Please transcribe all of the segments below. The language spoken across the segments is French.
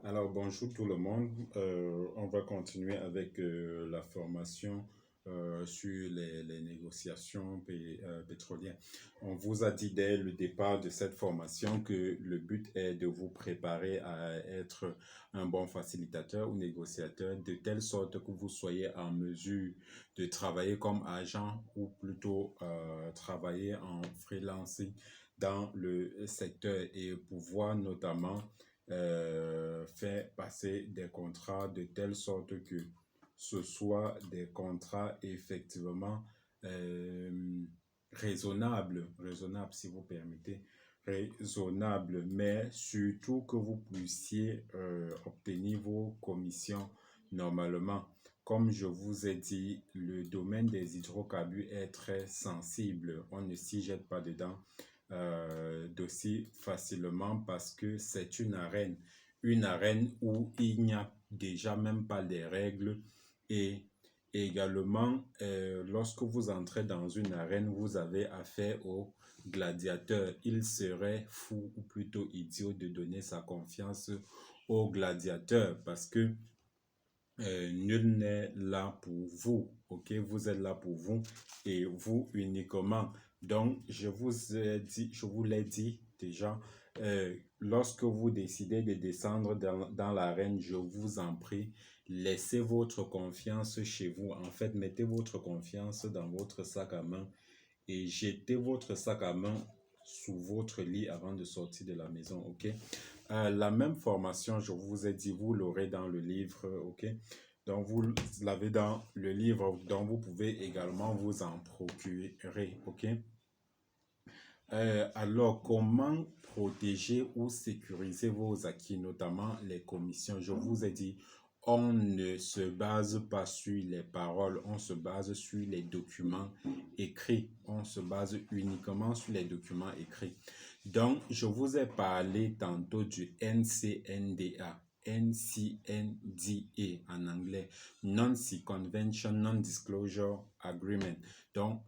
Alors, bonjour tout le monde. On va continuer avec la formation sur les négociations pétrolières. On vous a dit dès le départ de cette formation que le but est de vous préparer à être un bon facilitateur ou négociateur de telle sorte que vous soyez en mesure de travailler comme agent ou plutôt travailler en freelancing dans le secteur et pouvoir notamment faire passer des contrats de telle sorte que ce soit des contrats effectivement euh, raisonnables si vous permettez, raisonnables, mais surtout que vous puissiez obtenir vos commissions normalement. Comme je vous ai dit, le domaine des hydrocarbures est très sensible. On ne s'y jette pas dedans d'aussi facilement parce que c'est une arène où il n'y a déjà même pas les règles et également lorsque vous entrez dans une arène, vous avez affaire aux gladiateurs. Il serait fou ou plutôt idiot de donner sa confiance aux gladiateurs parce que nul n'est là pour vous, ok? Vous êtes là pour vous et vous uniquement. Donc, je vous l'ai dit déjà, lorsque vous décidez de descendre dans l'arène, je vous en prie, laissez votre confiance chez vous. En fait, mettez votre confiance dans votre sac à main et jetez votre sac à main sous votre lit avant de sortir de la maison, ok? La même formation, je vous ai dit, vous l'aurez dans le livre, ok? Donc, vous l'avez dans le livre, donc vous pouvez également vous en procurer, ok? Alors, comment protéger ou sécuriser vos acquis, notamment les commissions? Je vous ai dit, on ne se base pas sur les paroles, on se base sur les documents écrits. On se base uniquement sur les documents écrits. Donc, je vous ai parlé tantôt du NCNDA. NCNDA en anglais, Non-Circumvention Non-Disclosure Agreement. Donc,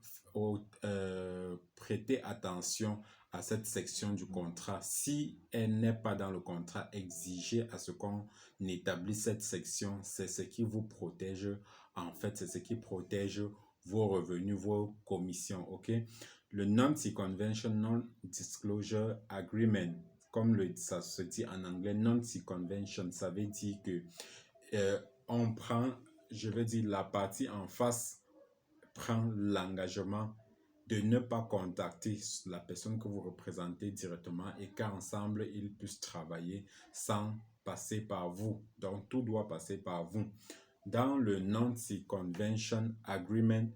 prêtez attention à cette section du contrat. Si elle n'est pas dans le contrat, exigez à ce qu'on établisse cette section. C'est ce qui vous protège. En fait, c'est ce qui protège vos revenus, vos commissions. OK? Le Non-Circumvention Non-Disclosure Agreement, comme ça se dit en anglais, Non-Circumvention, ça veut dire que on prend, je veux dire, la partie en face prend l'engagement de ne pas contacter la personne que vous représentez directement et qu'ensemble, ils puissent travailler sans passer par vous. Donc, tout doit passer par vous. Dans le Non-Circumvention Agreement,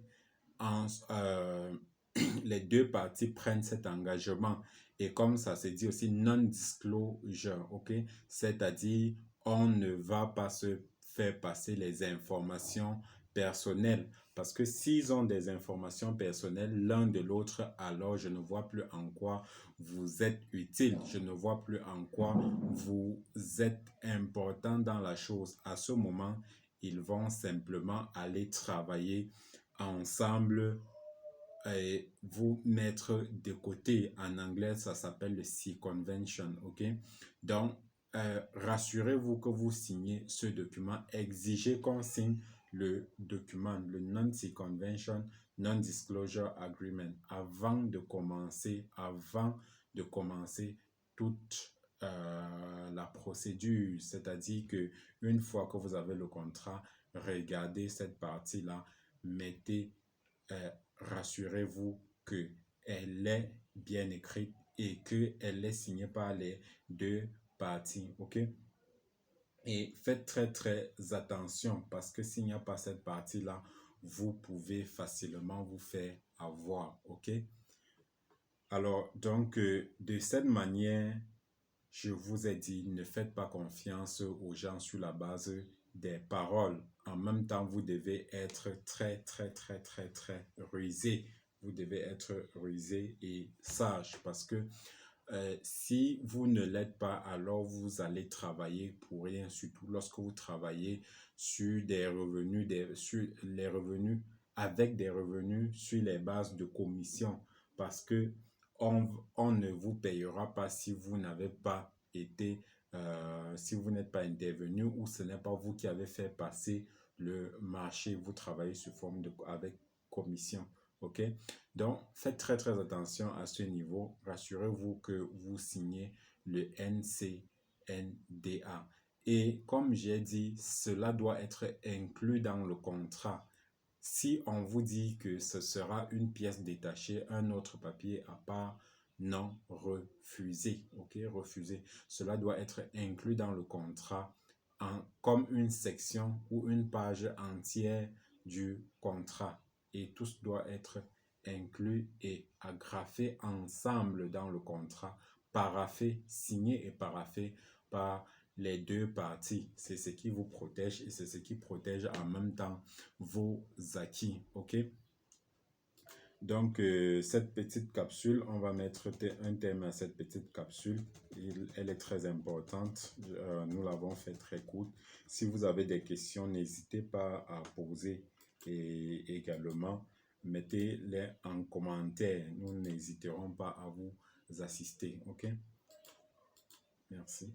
les deux parties prennent cet engagement. Et comme ça se dit aussi, non-disclosure, ok? C'est-à-dire, on ne va pas se faire passer les informations personnelles. Parce que s'ils ont des informations personnelles l'un de l'autre, alors je ne vois plus en quoi vous êtes utile. Je ne vois plus en quoi vous êtes important dans la chose. À ce moment, ils vont simplement aller travailler ensemble et vous mettre de côté. En anglais, ça s'appelle le circumvention, ok? Donc, rassurez-vous que vous signez ce document. Exigez qu'on signe le document, le Non-Circumvention Non-Disclosure Agreement, avant de commencer toute la procédure. C'est-à-dire que une fois que vous avez le contrat, regardez cette partie-là, mettez rassurez-vous qu'elle est bien écrite et qu'elle est signée par les deux parties, ok? Et faites très très attention parce que s'il n'y a pas cette partie-là, vous pouvez facilement vous faire avoir, ok? Alors, donc, de cette manière, je vous ai dit, ne faites pas confiance aux gens sur la base des paroles. En même temps, vous devez être très, très, très, très, très rusé. Vous devez être rusé et sage parce que si vous ne l'êtes pas, alors vous allez travailler pour rien, surtout lorsque vous travaillez sur des revenus, sur les revenus, avec des revenus sur les bases de commission parce que on ne vous payera pas si vous n'avez pas été si vous n'êtes pas intervenu ou ce n'est pas vous qui avez fait passer le marché, vous travaillez sous forme avec commission. OK? Donc, faites très très attention à ce niveau. Rassurez-vous que vous signez le NCNDA. Et comme j'ai dit, cela doit être inclus dans le contrat. Si on vous dit que ce sera une pièce détachée, un autre papier à part, non, refusez. OK? Refusez. Cela doit être inclus dans le contrat comme une section ou une page entière du contrat. Et tout doit être inclus et agrafé ensemble dans le contrat, paraphé, signé et paraphé par les deux parties. C'est ce qui vous protège et c'est ce qui protège en même temps vos acquis. OK? Donc, cette petite capsule, on va mettre un terme à cette petite capsule. Elle est très importante. Nous l'avons fait très courte. Si vous avez des questions, n'hésitez pas à poser et également, mettez-les en commentaire. Nous n'hésiterons pas à vous assister. OK? Merci.